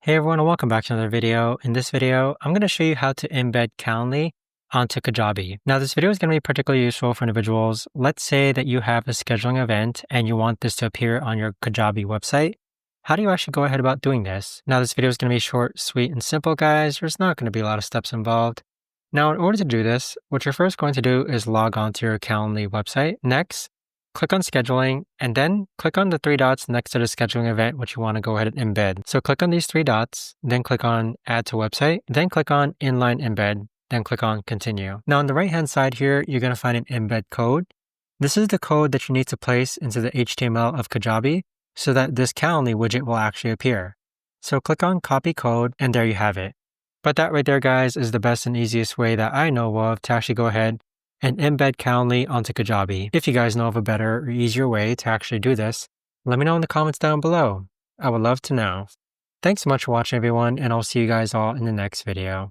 Hey everyone, and welcome back to another video. In this video, I'm going to show you how to embed Calendly onto Kajabi. Now, this video is going to be particularly useful for individuals. Let's say that you have a scheduling event and you want this to appear on your Kajabi website. How do you actually go ahead about doing this? Now, this video is going to be short, sweet, and simple, guys. There's not going to be a lot of steps involved. Now, in order to do this, what you're first going to do is log on to your Calendly website. Next, click on scheduling and then click on the three dots next to the scheduling event, which you want to go ahead and embed. So click on these three dots, then click on add to website, then click on inline embed, then click on continue. Now on the right hand side here, you're going to find an embed code. This is the code that you need to place into the HTML of Kajabi so that this Calendly widget will actually appear. So click on copy code and there you have it. But that right there, guys, is the best and easiest way that I know of to actually go ahead and embed Calendly onto Kajabi. If you guys know of a better or easier way to actually do this, let me know in the comments down below. I would love to know. Thanks so much for watching, everyone, and I'll see you guys all in the next video.